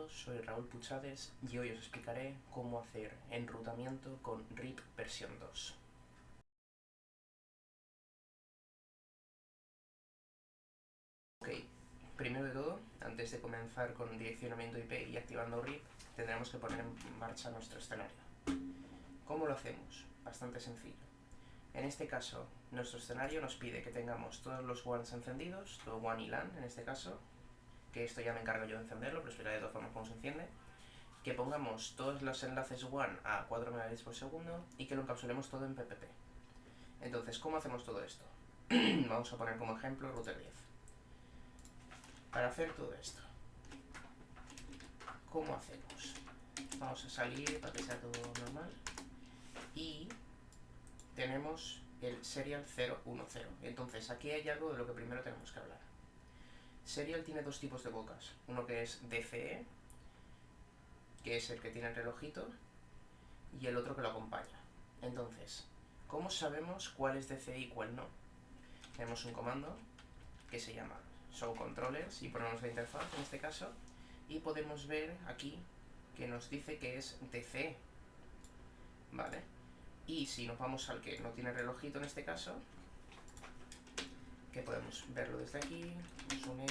todos, soy Raúl Puchades y hoy os explicaré cómo hacer enrutamiento con RIP versión 2. Ok, primero de todo, antes de comenzar con direccionamiento IP y activando RIP, tendremos que poner en marcha nuestro escenario. ¿Cómo lo hacemos? Bastante sencillo. En este caso, nuestro escenario nos pide que tengamos todos los WANs encendidos, todo WAN y LAN en este caso, que esto ya me encargo yo de encenderlo, pero explicaré de todas formas cómo se enciende. Que pongamos todos los enlaces WAN a 4 megabits por segundo y que lo encapsulemos todo en PPP. Entonces, ¿cómo hacemos todo esto? Vamos a poner como ejemplo router 10. Para hacer todo esto, ¿cómo hacemos? Vamos a salir para que sea todo normal y tenemos el serial 010. Entonces, aquí hay algo de lo que primero tenemos que hablar. Serial tiene dos tipos de bocas, uno que es DCE, que es el que tiene el relojito, y el otro que lo acompaña. Entonces, ¿cómo sabemos cuál es DCE y cuál no? Tenemos un comando que se llama showControllers y ponemos la interfaz en este caso y podemos ver aquí que nos dice que es DCE, ¿vale? Y si nos vamos al que no tiene relojito en este caso, que podemos verlo desde aquí, nos unen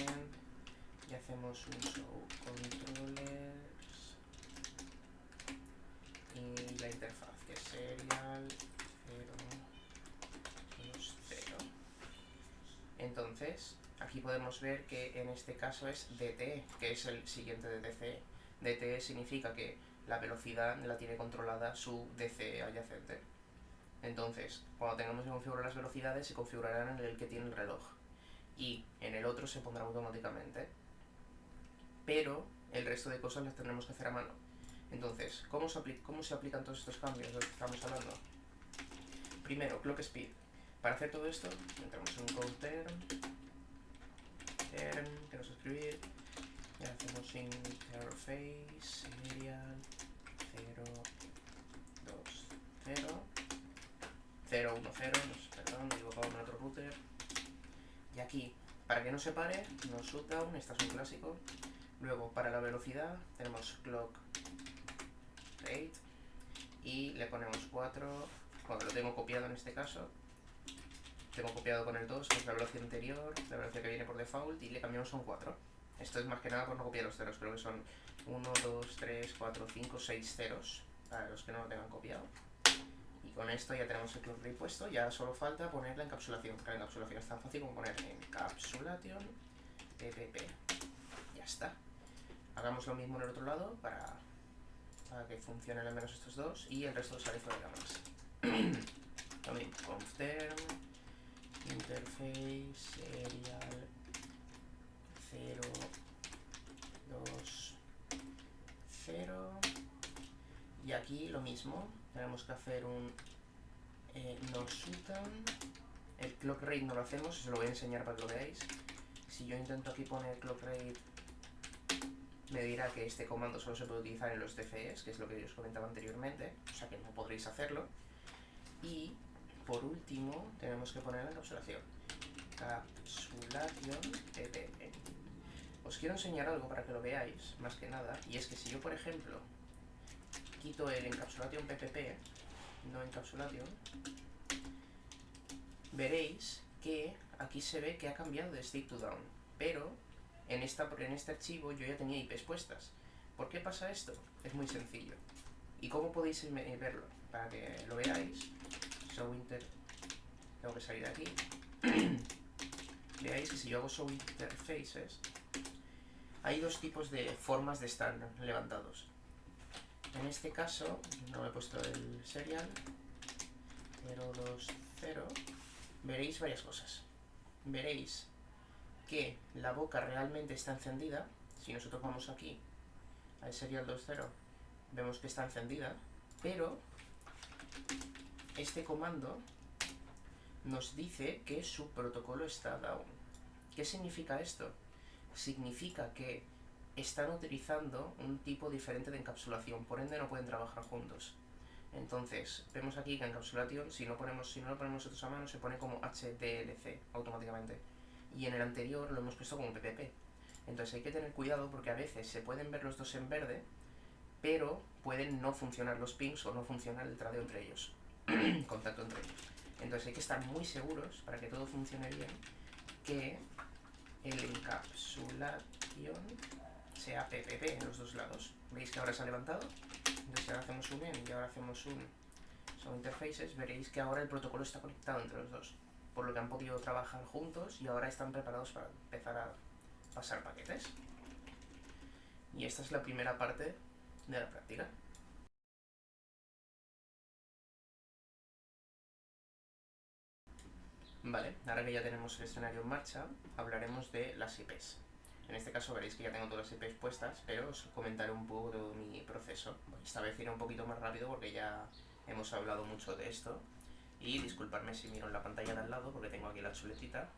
y hacemos un showControllers y la interfaz que es serial 020. Entonces, aquí podemos ver que en este caso es DTE, que es el siguiente de DCE. DTE significa que la velocidad la tiene controlada su DCE adyacente. Entonces, cuando tengamos que configurar las velocidades, se configurarán en el que tiene el reloj. Y en el otro se pondrá automáticamente. Pero el resto de cosas las tendremos que hacer a mano. Entonces, ¿cómo se aplican todos estos cambios de los que estamos hablando? Primero, clock speed. Para hacer todo esto, entramos en un counter, queremos escribir, y hacemos interface serial 010, perdón, me he equivocado en otro router. Y aquí, para que no se pare, no shutdown, este es un clásico. Luego, para la velocidad, tenemos clock rate y le ponemos 4, cuando lo tengo copiado en este caso. Tengo copiado con el 2, que es la velocidad anterior, la velocidad que viene por default, y le cambiamos a un 4. Esto es más que nada por no copiar los ceros, creo que son 1, 2, 3, 4, 5, 6 ceros, para los que no lo tengan copiado. Y con esto ya tenemos el clock rate puesto, ya solo falta poner la encapsulación, que la encapsulación es tan fácil como poner encapsulation ppp. Ya está. Hagamos lo mismo en el otro lado para que funcionen al menos estos dos, y el resto sale fuera de cámaras. También confirm interface serial 020 y aquí lo mismo, tenemos que hacer un no shutdown. El clock rate no lo hacemos, os lo voy a enseñar para que lo veáis. Si yo intento aquí poner clock rate, me dirá que este comando solo se puede utilizar en los DCEs, que es lo que os comentaba anteriormente, o sea que no podréis hacerlo. Y por último tenemos que poner la encapsulación. Encapsulación ppp. Os quiero enseñar algo para que lo veáis, más que nada, y es que si yo, por ejemplo, quito el encapsulation ppp, no encapsulation, veréis que aquí se ve que ha cambiado de state to down, pero en este archivo yo ya tenía IPs puestas. ¿Por qué pasa esto? Es muy sencillo. ¿Y cómo podéis verlo? Para que lo veáis, tengo que salir de aquí. Veáis que si yo hago show interfaces, hay dos tipos de formas de estar levantados. En este caso, no he puesto el serial 020, veréis varias cosas. Veréis que la boca realmente está encendida. Si nosotros vamos aquí al serial 20, vemos que está encendida, pero este comando nos dice que su protocolo está down. ¿Qué significa esto? Significa que están utilizando un tipo diferente de encapsulación, por ende no pueden trabajar juntos. Entonces, vemos aquí que encapsulation, si no lo ponemos nosotros a mano, se pone como HDLC automáticamente. Y en el anterior lo hemos puesto como PPP. Entonces hay que tener cuidado porque a veces se pueden ver los dos en verde, pero pueden no funcionar los pings o no funcionar el tradeo entre ellos, contacto entre ellos. Entonces hay que estar muy seguros, para que todo funcione bien, que el encapsulación sea PPP en los dos lados. ¿Veis que ahora se ha levantado? Entonces ahora hacemos un EN y ahora hacemos un Show Interfaces. Veréis que ahora el protocolo está conectado entre los dos, por lo que han podido trabajar juntos y ahora están preparados para empezar a pasar paquetes. Y esta es la primera parte de la práctica. Vale, ahora que ya tenemos el escenario en marcha, hablaremos de las IPs. En este caso veréis que ya tengo todas las IPs puestas, pero os comentaré un poco de mi proceso. Esta vez iré un poquito más rápido porque ya hemos hablado mucho de esto. Y disculpadme si miro en la pantalla de al lado porque tengo aquí la chuletita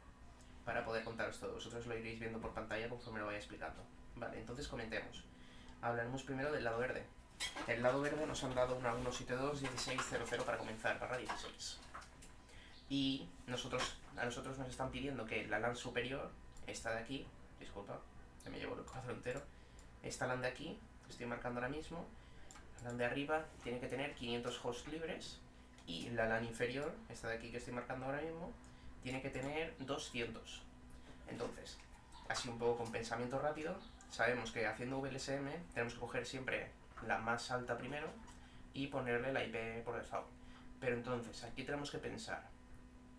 para poder contaros todo. Vosotros lo iréis viendo por pantalla conforme lo vaya explicando. Vale, entonces comentemos. Hablaremos primero del lado verde. Del lado verde nos han dado una 172.16.00 para comenzar, barra 16. Y a nosotros nos están pidiendo que la LAN superior, esta de aquí, disculpa, que me llevo el cuadro entero, esta LAN de aquí, que estoy marcando ahora mismo, la LAN de arriba tiene que tener 500 hosts libres, y la LAN inferior, esta de aquí que estoy marcando ahora mismo, tiene que tener 200. Entonces, así un poco con pensamiento rápido, sabemos que haciendo VLSM tenemos que coger siempre la más alta primero y ponerle la IP por default. Pero entonces, aquí tenemos que pensar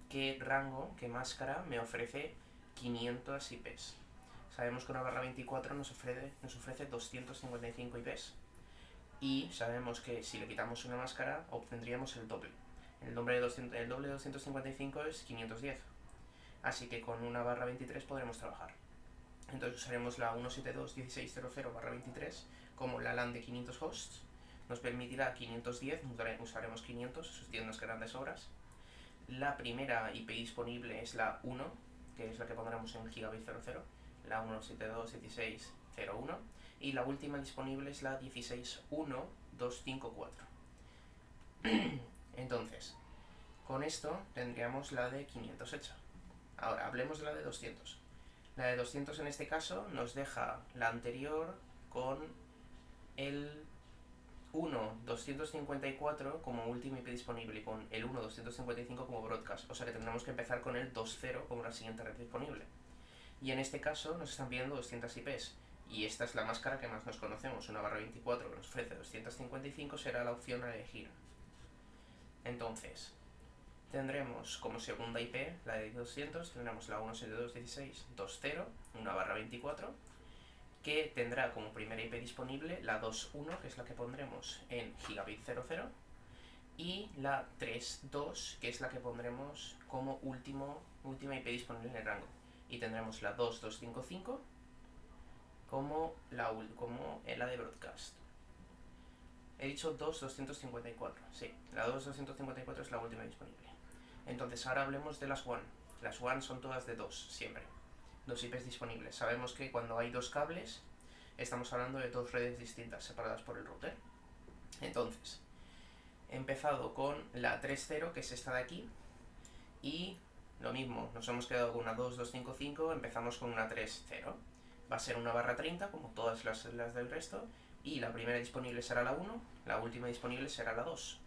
qué rango, qué máscara me ofrece 500 IPs. Sabemos que una barra 24 nos ofrece 255 IPs. Y sabemos que si le quitamos una máscara obtendríamos el doble. El doble de 255 es 510. Así que con una barra 23 podremos trabajar. Entonces usaremos la 172.16.00 barra 23 como la LAN de 500 hosts. Nos permitirá 510, usaremos 500, eso tiene unas grandes obras. La primera IP disponible es la 1, que es la que pondremos en Gigabit 00, la 172.16.01, y la última disponible es la 16.1.254. Entonces, con esto tendríamos la de 500 hecha. Ahora, hablemos de la de 200. La de 200 en este caso nos deja la anterior con el 1.254 como última IP disponible y con el 1.255 como broadcast, o sea que tendremos que empezar con el 2.0 como la siguiente red disponible. Y en este caso nos están pidiendo 200 IPs, y esta es la máscara que más nos conocemos, una barra 24 que nos ofrece 255 será la opción a elegir. Entonces, tendremos como segunda IP, la de 200, tendremos la 172.16.20, una barra 24, que tendrá como primera IP disponible la 2.1, que es la que pondremos en Gigabit 00, y la 3.2, que es la que pondremos como última IP disponible en el rango. Y tendremos la 2.255 como la de broadcast. He dicho 2.254, sí, la 2.254 es la última disponible. Entonces ahora hablemos de las WAN. Las WAN son todas de 2, siempre. 2 IPs disponibles. Sabemos que cuando hay 2 cables, estamos hablando de 2 redes distintas, separadas por el router. Entonces, he empezado con la 3.0, que es esta de aquí, y lo mismo, nos hemos quedado con una 2.255, empezamos con una 3.0. Va a ser una barra 30, como todas las del resto, y la primera disponible será la 1, la última disponible será la 2.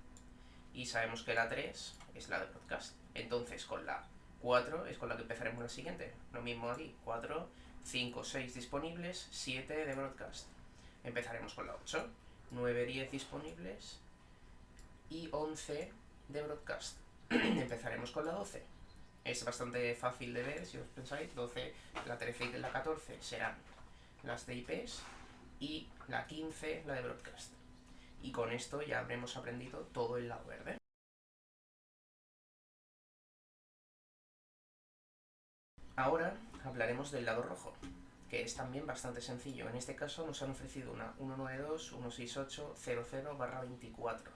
Y sabemos que la 3 es la de broadcast. Entonces con la 4 es con la que empezaremos la siguiente. Lo mismo aquí, 4, 5, 6 disponibles, 7 de broadcast. Empezaremos con la 8, 9, 10 disponibles y 11 de broadcast. Empezaremos con la 12. Es bastante fácil de ver, si os pensáis. 12, la 13 y la 14 serán las de IPs y la 15 la de broadcast. Y con esto ya habremos aprendido todo el lado verde. Ahora hablaremos del lado rojo, que es también bastante sencillo. En este caso nos han ofrecido una 192.168.00/24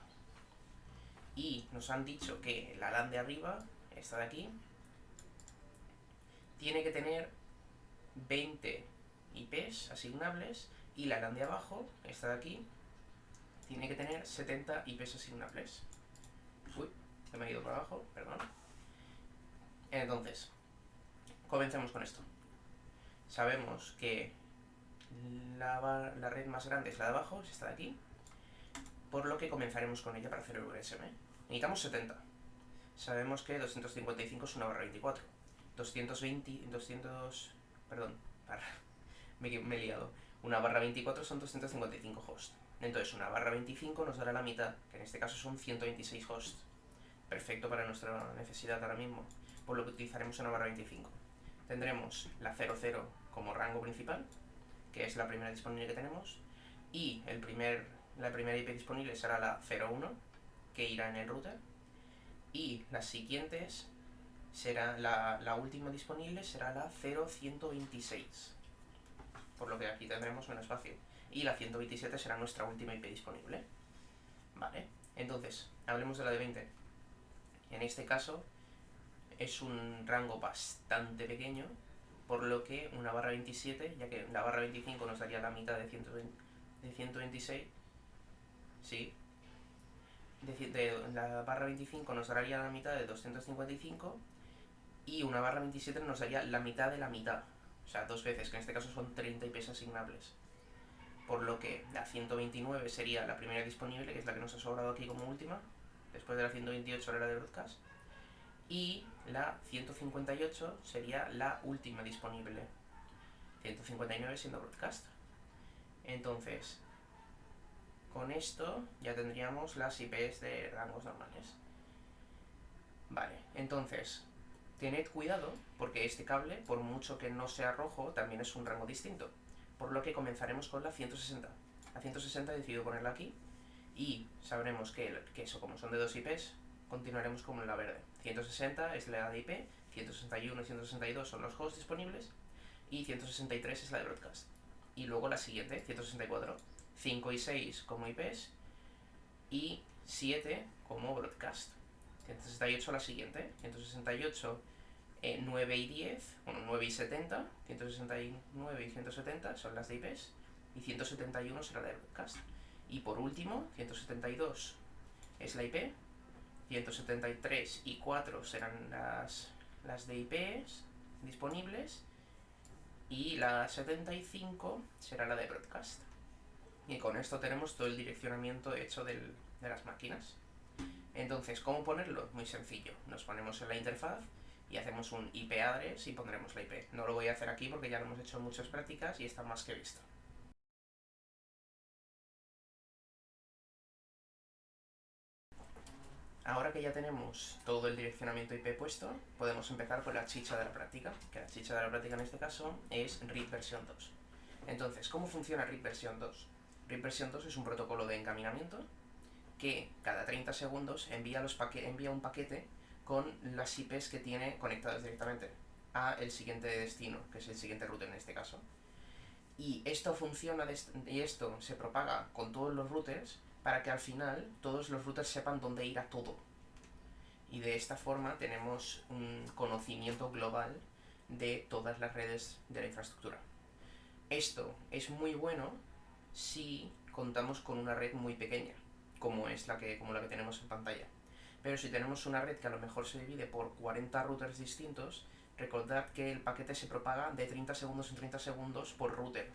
y nos han dicho que la LAN de arriba, esta de aquí, tiene que tener 20 IPs asignables, y la LAN de abajo, esta de aquí, tiene que tener 70 IPs asignables. Uy, se me ha ido para abajo, perdón. Entonces, comencemos con esto. sabemos que la red más grande es la de abajo, es esta de aquí, por lo que comenzaremos con ella para hacer el VSM. Necesitamos 70. Sabemos que 255 es una barra 24. 200, me he liado. Una barra 24 son 255 hosts. Entonces una barra 25 nos dará la mitad, que en este caso son 126 hosts. Perfecto para nuestra necesidad ahora mismo, por lo que utilizaremos una barra 25. Tendremos la 00 como rango principal, que es la primera disponible que tenemos, y la primera IP disponible será la 01, que irá en el router, y las siguientes será la última disponible será la 0126, por lo que aquí tendremos menos espacio, y la 127 será nuestra última IP disponible. Vale, entonces, hablemos de la de 20. En este caso es un rango bastante pequeño, por lo que una barra 27, ya que la barra 25 nos daría la mitad de 126, sí, la barra 25 nos daría la mitad de 255 y una barra 27 nos daría la mitad de la mitad, o sea, dos veces, que en este caso son 30 IPs asignables. Por lo que la 129 sería la primera disponible, que es la que nos ha sobrado aquí como última, después de la 128 era la de broadcast, y la 158 sería la última disponible, 159 siendo broadcast. Entonces, con esto ya tendríamos las IPs de rangos normales. Vale, entonces, tened cuidado porque este cable, por mucho que no sea rojo, también es un rango distinto. Por lo que comenzaremos con la 160. La 160 he decidido ponerla aquí y sabremos que eso, como son de dos IPs, continuaremos con la verde. 160 es la de IP, 161 y 162 son los hosts disponibles y 163 es la de broadcast. Y luego la siguiente, 164, 5 y 6 como IPs y 7 como broadcast. 168 la siguiente, 168, 9 y 10, bueno, 9 y 70, 169 y 170 son las de IPs y 171 será la de broadcast. Y por último, 172 es la IP, 173 y 4 serán las de IPs disponibles y la 75 será la de broadcast. Y con esto tenemos todo el direccionamiento hecho de las máquinas. Entonces, ¿cómo ponerlo? Muy sencillo. Nos ponemos en la interfaz y hacemos un IP address y pondremos la IP. No lo voy a hacer aquí porque ya lo hemos hecho en muchas prácticas y está más que visto. Ahora que ya tenemos todo el direccionamiento IP puesto, podemos empezar con la chicha de la práctica, que la chicha de la práctica en este caso es RIP versión 2. Entonces, ¿cómo funciona RIP versión 2? RIP versión 2 es un protocolo de encaminamiento que cada 30 segundos envía un paquete con las IPs que tiene conectadas directamente a el siguiente destino, que es el siguiente router en este caso. Y esto funciona y esto se propaga con todos los routers para que al final todos los routers sepan dónde ir a todo. Y de esta forma tenemos un conocimiento global de todas las redes de la infraestructura. Esto es muy bueno si contamos con una red muy pequeña, como la que tenemos en pantalla. Pero si tenemos una red que a lo mejor se divide por 40 routers distintos, recordad que el paquete se propaga de 30 segundos en 30 segundos por router.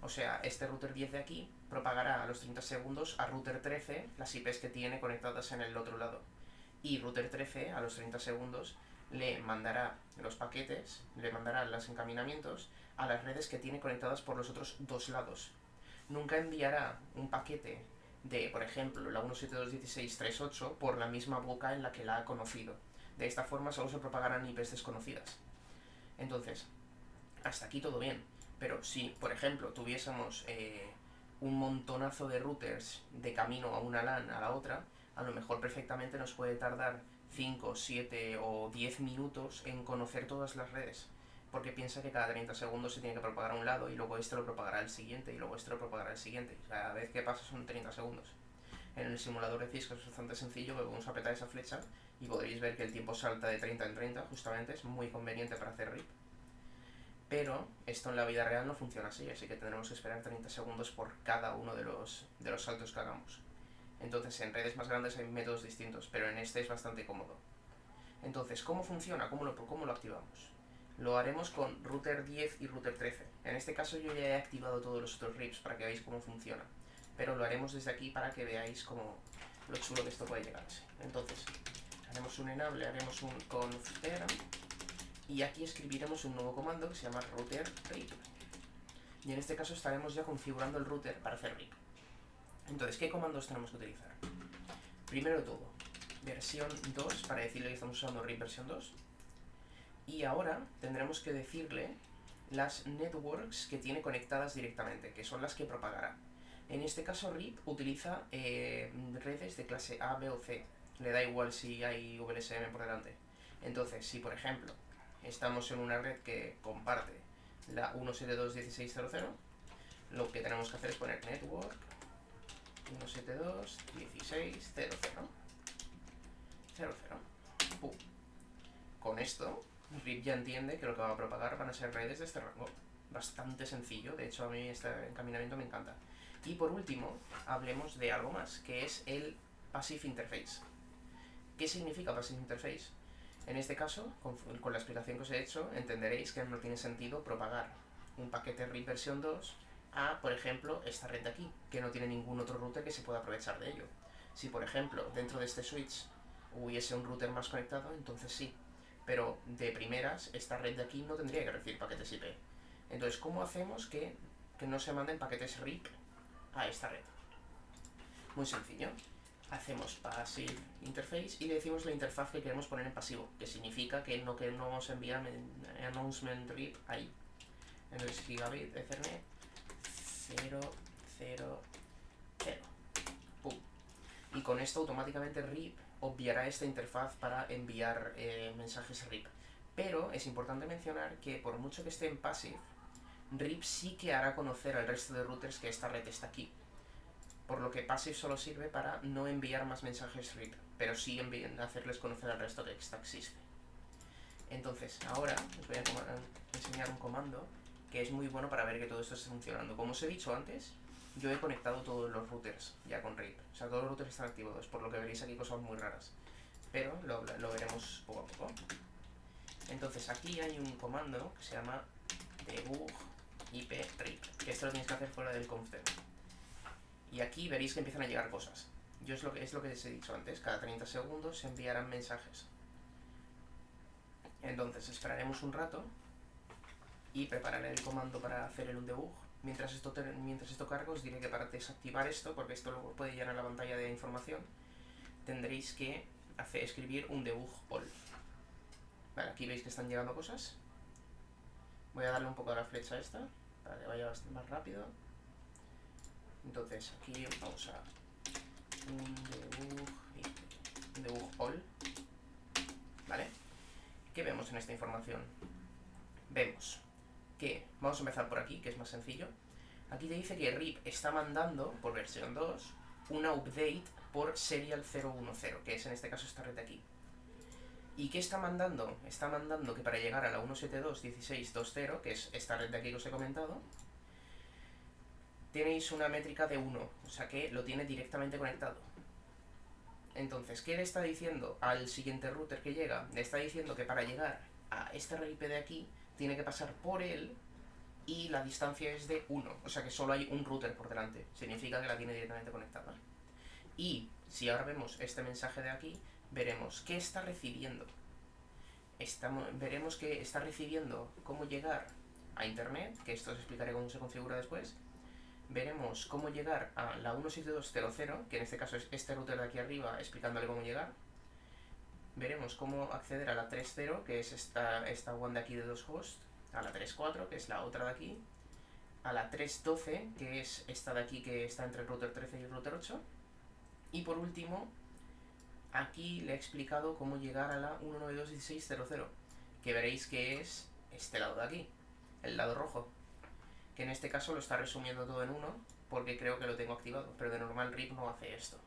O sea, este router 10 de aquí propagará a los 30 segundos a router 13 las IPs que tiene conectadas en el otro lado. Y router 13 a los 30 segundos le mandará los paquetes, le mandará los encaminamientos a las redes que tiene conectadas por los otros dos lados. Nunca enviará un paquete de, por ejemplo, la 172.16.3.8 por la misma boca en la que la ha conocido. De esta forma solo se propagarán IPs desconocidas. Entonces, hasta aquí todo bien. Pero si, por ejemplo, tuviésemos un montonazo de routers de camino a una LAN a la otra, a lo mejor perfectamente nos puede tardar 5, 7 o 10 minutos en conocer todas las redes. Porque piensa que cada 30 segundos se tiene que propagar a un lado y luego este lo propagará al siguiente y luego este lo propagará al siguiente. Cada vez que pasa son 30 segundos. En el simulador de Cisco es bastante sencillo, vamos a apretar esa flecha y podréis ver que el tiempo salta de 30 en 30, justamente, es muy conveniente para hacer RIP. Pero esto en la vida real no funciona así que tendremos que esperar 30 segundos por cada uno de los saltos que hagamos. Entonces en redes más grandes hay métodos distintos, pero en este es bastante cómodo. Entonces, ¿cómo funciona? ¿Cómo lo activamos? lo haremos con router 10 y router 13. En este caso yo ya he activado todos los otros RIPs para que veáis cómo funciona. Pero lo haremos desde aquí para que veáis lo chulo que esto puede llegar a ser. Entonces, haremos un enable, haremos un conf-term y aquí escribiremos un nuevo comando que se llama router RIP. Y en este caso estaremos ya configurando el router para hacer RIP. Entonces, ¿qué comandos tenemos que utilizar? Primero de todo, versión 2 para decirle que estamos usando RIP versión 2. Y ahora tendremos que decirle las networks que tiene conectadas directamente, que son las que propagará. En este caso RIP utiliza redes de clase A, B o C. Le da igual si hay VLSM por delante. Entonces, si por ejemplo estamos en una red que comparte la 172.16.0.0, lo que tenemos que hacer es poner network 172.16.0.0. ¡Pum! Con esto, RIP ya entiende que lo que va a propagar van a ser redes de este rango. Bastante sencillo, de hecho a mí este encaminamiento me encanta. Y por último, hablemos de algo más, que es el Passive Interface. ¿Qué significa Passive Interface? En este caso, con la explicación que os he hecho, entenderéis que no tiene sentido propagar un paquete RIP versión 2 a, por ejemplo, esta red de aquí, que no tiene ningún otro router que se pueda aprovechar de ello. Si, por ejemplo, dentro de este switch hubiese un router más conectado, entonces sí. Pero de primeras, esta red de aquí no tendría que recibir paquetes IP. Entonces, ¿cómo hacemos que no se manden paquetes RIP a esta red? Muy sencillo. Hacemos passive interface y le decimos la interfaz que queremos poner en pasivo, que significa que no vamos a enviar announcement RIP ahí. Entonces, gigabit Ethernet 0, 0, 0. Pum. Y con esto automáticamente RIP obviará esta interfaz para enviar mensajes RIP. Pero es importante mencionar que por mucho que esté en passive, RIP sí que hará conocer al resto de routers que esta red está aquí. Por lo que passive solo sirve para no enviar más mensajes RIP, pero sí hacerles conocer al resto que esta existe. Entonces, ahora os voy a enseñar un comando que es muy bueno para ver que todo esto esté funcionando. Como os he dicho antes, yo he conectado todos los routers ya con RIP. O sea, todos los routers están activados, por lo que veréis aquí cosas muy raras. Pero lo veremos poco a poco. Entonces, aquí hay un comando que se llama debug IP RIP, que esto lo tenéis que hacer fuera del conf-term. Y aquí veréis que empiezan a llegar cosas. Es lo que os he dicho antes, cada 30 segundos se enviarán mensajes. Entonces esperaremos un rato y prepararé el comando para hacer el debug. Mientras esto carga, os diré que para desactivar esto, porque esto luego puede llenar la pantalla de información, tendréis que escribir un debug all. Vale, aquí veis que están llegando cosas. Voy a darle un poco a la flecha esta, para que vaya bastante más rápido. Entonces aquí vamos a un debug all. ¿Vale? ¿Qué vemos en esta información? Vemos que, vamos a empezar por aquí, que es más sencillo. Aquí te dice que RIP está mandando, por versión 2, una update por serial 010, que es en este caso esta red de aquí. ¿Y qué está mandando? Está mandando que para llegar a la 172.16.2.0, que es esta red de aquí que os he comentado, tenéis una métrica de 1, o sea que lo tiene directamente conectado. Entonces, ¿qué le está diciendo al siguiente router que llega? Le está diciendo que para llegar a esta RIP de aquí, tiene que pasar por él y la distancia es de 1, o sea que solo hay un router por delante, significa que la tiene directamente conectada. Y si ahora vemos este mensaje de aquí, veremos qué está recibiendo. Veremos que está recibiendo cómo llegar a internet, que esto os explicaré cómo se configura después. Veremos cómo llegar a la 172.0.0, que en este caso es este router de aquí arriba, explicándole cómo llegar. Veremos cómo acceder a la 3.0, que es esta one de aquí de 2 hosts, a la 3.4, que es la otra de aquí, a la 3.12, que es esta de aquí que está entre el router 13 y el router 8, y por último, aquí le he explicado cómo llegar a la 192.16.0.0, que veréis que es este lado de aquí, el lado rojo, que en este caso lo está resumiendo todo en 1, porque creo que lo tengo activado, pero de normal RIP no hace esto.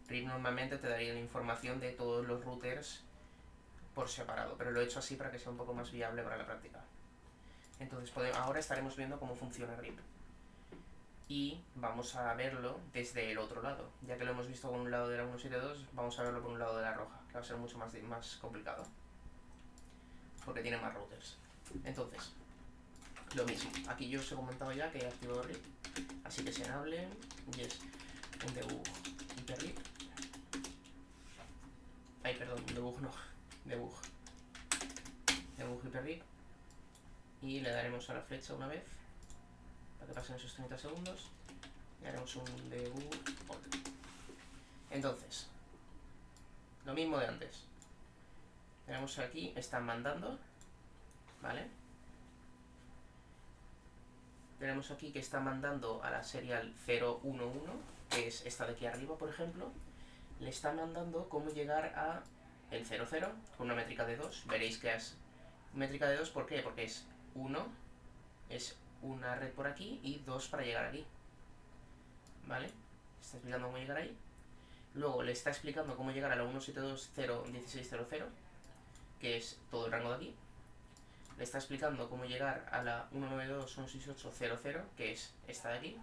RIP normalmente te daría la información de todos los routers por separado, pero lo he hecho así para que sea un poco más viable para la práctica. Entonces ahora estaremos viendo cómo funciona RIP. Y vamos a verlo desde el otro lado. Ya que lo hemos visto con un lado de la 172, vamos a verlo por un lado de la roja, que va a ser mucho más complicado. porque tiene más routers. Entonces, lo mismo. Aquí yo os he comentado ya que he activado RIP, así que se enable y es un debug hyperrip. Ay, perdón, debug no, debug hyperrip, y le daremos a la flecha una vez para que pasen esos 30 segundos y haremos un debug all. Entonces, lo mismo de antes. Tenemos aquí, están mandando, ¿vale? Tenemos aquí que está mandando a la serial 011, que es esta de aquí arriba, por ejemplo. Le está mandando cómo llegar a el 00 con una métrica de 2. Veréis que es métrica de 2, ¿por qué? Porque es 1, es una red por aquí, y 2 para llegar aquí. ¿Vale? Está explicando cómo llegar ahí. Luego le está explicando cómo llegar a la 172.0.16.00, que es todo el rango de aquí. Le está explicando cómo llegar a la 192.168.00, que es esta de aquí,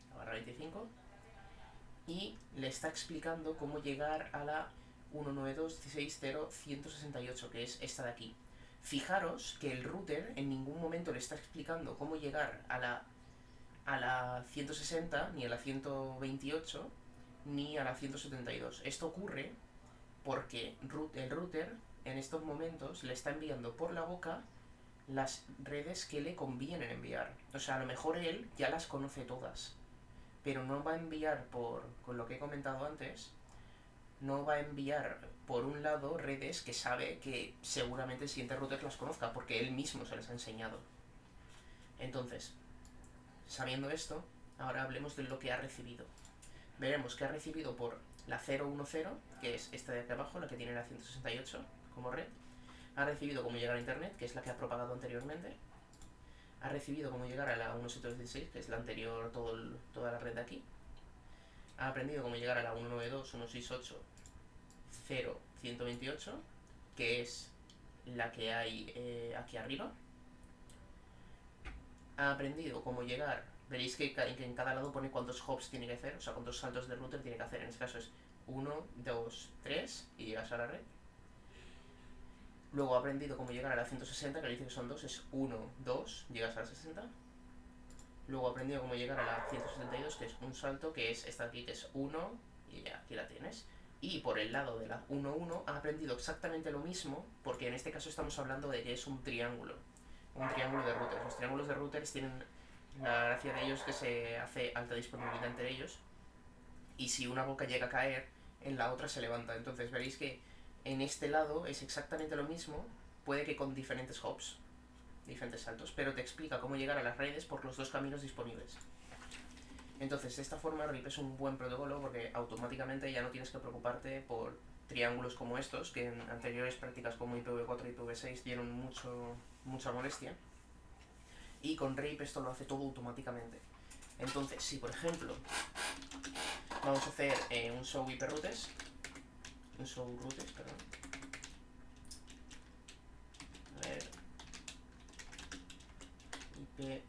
la barra 25. Y le está explicando cómo llegar a la 192.168.168, que es esta de aquí. Fijaros que el router en ningún momento le está explicando cómo llegar a la 160, ni a la 128, ni a la 172. Esto ocurre porque el router en estos momentos le está enviando por la boca las redes que le convienen enviar. O sea, a lo mejor él ya las conoce todas, pero no va a enviar con lo que he comentado antes, no va a enviar por un lado redes que sabe que seguramente el siguiente router las conozca, porque él mismo se las ha enseñado. Entonces, sabiendo esto, ahora hablemos de lo que ha recibido. Veremos que ha recibido por la 010, que es esta de aquí abajo, la que tiene la 168 como red. Ha recibido cómo llegar a internet, que es la que ha propagado anteriormente. Ha recibido cómo llegar a la 172.16, que es la anterior, toda la red de aquí. Ha aprendido cómo llegar a la 192.168.0.128, que es la que hay aquí arriba. Ha aprendido cómo llegar, veréis que en cada lado pone cuántos hops tiene que hacer, o sea, cuántos saltos de router tiene que hacer. En este caso es 1, 2, 3 y llegas a la red. Luego ha aprendido cómo llegar a la 160, que le dice que son 2, es 1, 2, llegas a la 60. Luego ha aprendido cómo llegar a la 172, que es un salto, que es esta aquí, que es 1, y ya, aquí la tienes. Y por el lado de la 1.1 ha aprendido exactamente lo mismo, porque en este caso estamos hablando de que es un triángulo de routers. Los triángulos de routers tienen la gracia de ellos que se hace alta disponibilidad entre ellos, y si una boca llega a caer, en la otra se levanta. Entonces veréis que en este lado es exactamente lo mismo, puede que con diferentes hops, diferentes saltos, pero te explica cómo llegar a las redes por los dos caminos disponibles. Entonces, de esta forma RIP es un buen protocolo porque automáticamente ya no tienes que preocuparte por triángulos como estos, que en anteriores prácticas como IPv4 y IPv6 dieron mucha molestia. Y con RIP esto lo hace todo automáticamente. Entonces, si por ejemplo vamos a hacer un show IP routes, perdón. A ver, IP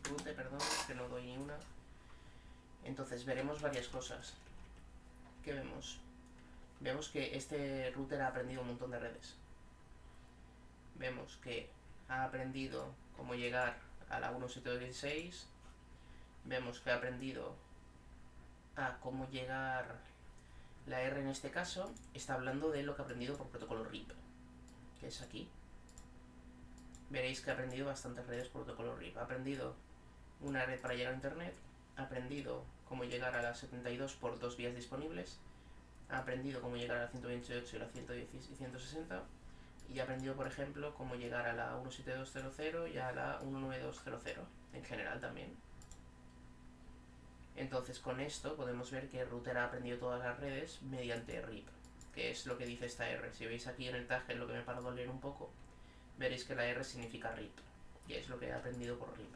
route, perdón, que no doy ni una. Entonces veremos varias cosas. ¿Qué vemos? Vemos que este router ha aprendido un montón de redes. Vemos que ha aprendido cómo llegar a la 172.16. Vemos que ha aprendido a cómo llegar. La R en este caso está hablando de lo que ha aprendido por protocolo RIP, que es aquí. Veréis que ha aprendido bastantes redes por protocolo RIP. Ha aprendido una red para llegar a internet, ha aprendido cómo llegar a la 72 por dos vías disponibles, ha aprendido cómo llegar a la 128 y la 160, y ha aprendido, por ejemplo, cómo llegar a la 172.00 y a la 192.00 en general también. Entonces con esto podemos ver que el router ha aprendido todas las redes mediante RIP, que es lo que dice esta R. Si veis aquí en el tag, es lo que me he parado a leer un poco, veréis que la R significa RIP, y es lo que he aprendido por RIP.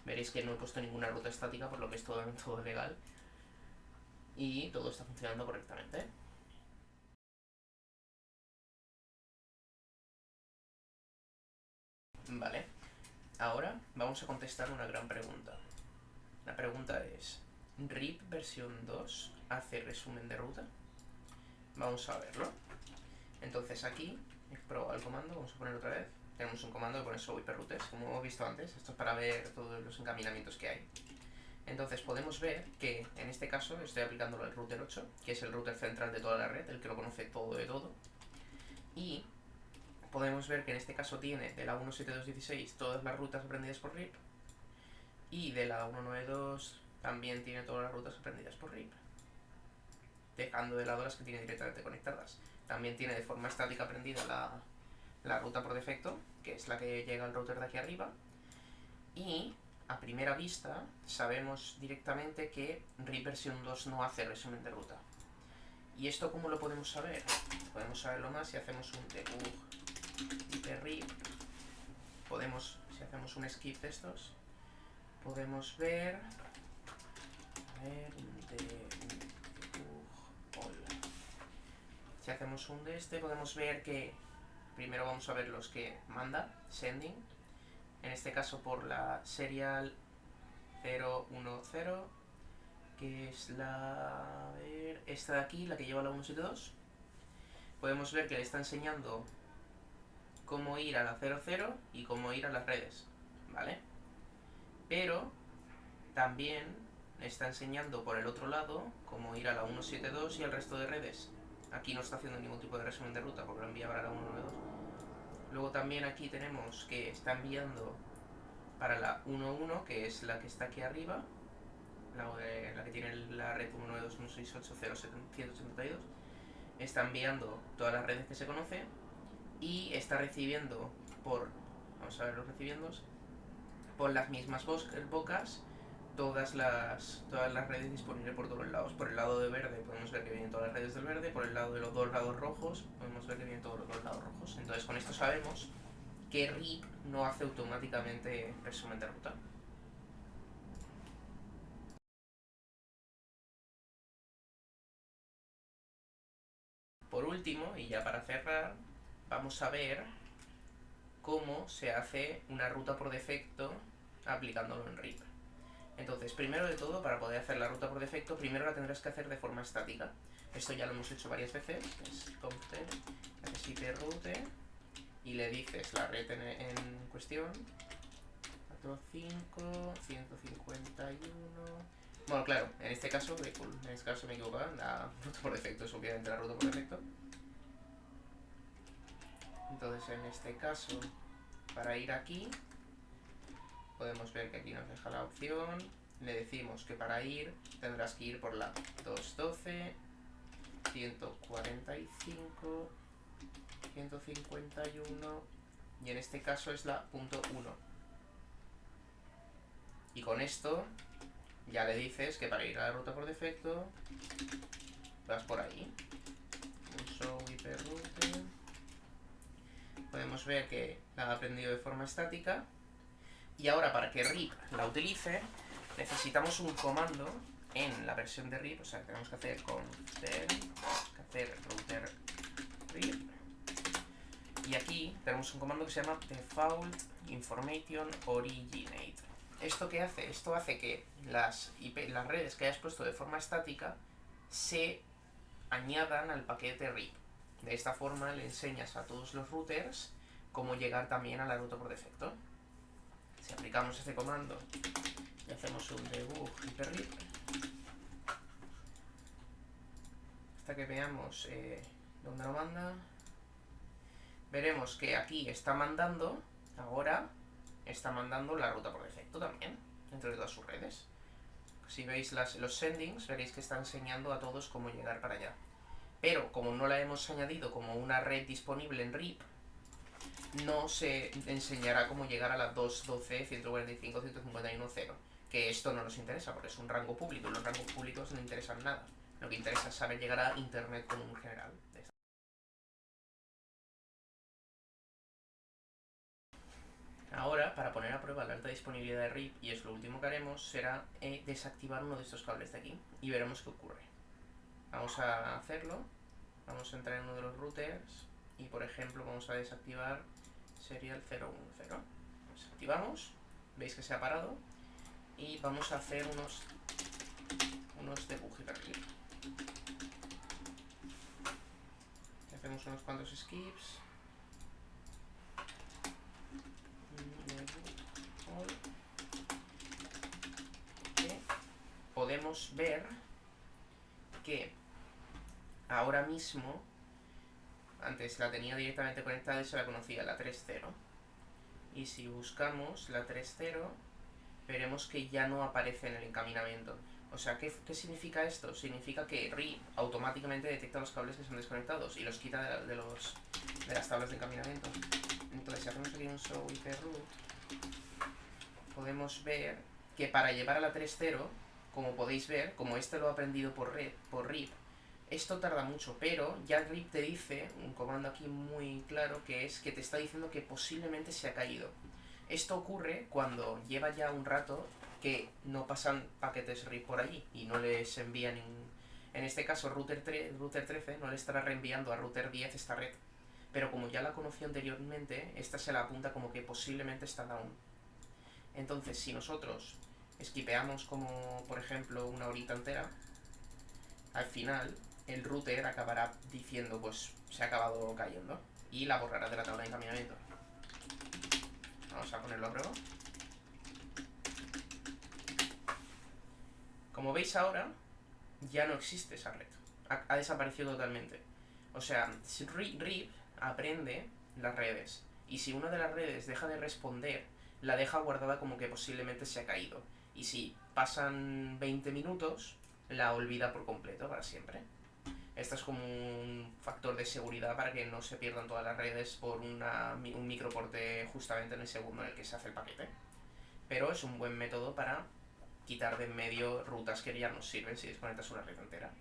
Veréis que no he puesto ninguna ruta estática, por lo que es todo legal, y todo está funcionando correctamente. Vale, ahora vamos a contestar una gran pregunta. La pregunta es, ¿RIP versión 2 hace resumen de ruta? Vamos a verlo. Entonces aquí He probado el comando, vamos a poner otra vez. Tenemos un comando que pone show hyperroutes, como hemos visto antes. Esto es para ver todos los encaminamientos que hay. Entonces podemos ver que en este caso estoy aplicándolo al router 8, que es el router central de toda la red, el que lo conoce todo de todo. Y podemos ver que en este caso tiene de la 172.16 todas las rutas aprendidas por RIP. Y de la 192 también tiene todas las rutas aprendidas por RIP, dejando de lado las que tiene directamente conectadas. También tiene de forma estática aprendida la ruta por defecto, que es la que llega al router de aquí arriba. Y a primera vista sabemos directamente que RIP versión 2 no hace resumen de ruta. ¿Y esto cómo lo podemos saber? Podemos saberlo más si hacemos un debug de RIP. Si hacemos un skip de estos, podemos ver... A ver, un debug all. Si hacemos un de este, podemos ver que primero vamos a ver los que manda, sending. En este caso por la serial 010, que es la... A ver, esta de aquí, la que lleva la 172. Podemos ver que le está enseñando cómo ir a la 00 y cómo ir a las redes, ¿vale? Pero también le está enseñando por el otro lado cómo ir a la 172 y al resto de redes. Aquí no está haciendo ningún tipo de resumen de ruta porque lo envía para la 192. Luego también aquí tenemos que está enviando para la 11, que es la que está aquí arriba, la que tiene la red 192.168.0.182. Está enviando todas las redes que se conoce y está recibiendo vamos a ver los recibiendos, por las mismas bocas todas las redes disponibles por todos lados. Por el lado de verde podemos ver que vienen todas las redes del verde, por el lado de los dos lados rojos podemos ver que vienen todos los dos lados rojos. Entonces con esto sabemos que RIP no hace automáticamente resumen de ruta. Por último, y ya para cerrar, vamos a ver cómo se hace una ruta por defecto aplicándolo en RIP. Entonces, primero de todo, para poder hacer la ruta por defecto, primero la tendrás que hacer de forma estática. Esto ya lo hemos hecho varias veces. Es compte, haces route y le dices la red en cuestión. 45, 151... Bueno, claro, en este caso me he equivocado, la ruta por defecto es obviamente la ruta por defecto. Entonces, en este caso, para ir aquí, podemos ver que aquí nos deja la opción. Le decimos que para ir tendrás que ir por la 212, 145, 151 y en este caso es la .1. Y con esto ya le dices que para ir a la ruta por defecto vas por ahí. Show hyperroute. Podemos ver que la ha aprendido de forma estática. Y ahora para que RIP la utilice necesitamos un comando en la versión de RIP, o sea, tenemos que hacer hacer router RIP. Y aquí tenemos un comando que se llama default information originate. ¿Esto qué hace? Esto hace que las redes que hayas puesto de forma estática se añadan al paquete RIP. De esta forma le enseñas a todos los routers cómo llegar también a la ruta por defecto. Si aplicamos este comando y hacemos un debug hyperrip hasta que veamos dónde lo manda, veremos que aquí está mandando, ahora está mandando la ruta por defecto también, dentro de todas sus redes. Si veis los sendings, veréis que está enseñando a todos cómo llegar para allá. Pero como no la hemos añadido como una red disponible en RIP, no se enseñará cómo llegar a la 212, 145, 151, 0. Que esto no nos interesa porque es un rango público y los rangos públicos no interesan nada. Lo que interesa es saber llegar a internet como un general. Ahora, para poner a prueba la alta disponibilidad de RIP, y es lo último que haremos, será desactivar uno de estos cables de aquí y veremos qué ocurre. Vamos a hacerlo. Vamos a entrar en uno de los routers y, por ejemplo, vamos a desactivar serial 010. Desactivamos, veis que se ha parado y vamos a hacer unos debug hyperrip. Hacemos unos cuantos skips podemos ver que ahora mismo, antes la tenía directamente conectada y se la conocía, la 3.0. Y si buscamos la 3.0, veremos que ya no aparece en el encaminamiento. O sea, ¿qué significa esto? Significa que RIP automáticamente detecta los cables que son desconectados y los quita de las tablas de encaminamiento. Entonces, si hacemos aquí un show iproot, podemos ver que para llevar a la 3.0, como podéis ver, como este lo ha aprendido por RIP, esto tarda mucho, pero ya RIP te dice, un comando aquí muy claro, que es que te está diciendo que posiblemente se ha caído. Esto ocurre cuando lleva ya un rato que no pasan paquetes RIP por allí y no les envían en este caso router 13 no le estará reenviando a router 10 esta red, pero como ya la conoció anteriormente, esta se la apunta como que posiblemente está down. Entonces, si nosotros skipeamos como por ejemplo una horita entera, al final el router acabará diciendo pues se ha acabado cayendo y la borrará de la tabla de encaminamiento. Vamos a ponerlo a prueba. Como veis ahora, ya no existe esa red. Ha desaparecido totalmente. O sea, RIP aprende las redes. Y si una de las redes deja de responder, la deja guardada como que posiblemente se ha caído. Y si pasan 20 minutos, la olvida por completo, para siempre. Esto es como un factor de seguridad para que no se pierdan todas las redes por un microcorte justamente en el segundo en el que se hace el paquete. Pero es un buen método para quitar de en medio rutas que ya nos sirven si desconectas una red entera.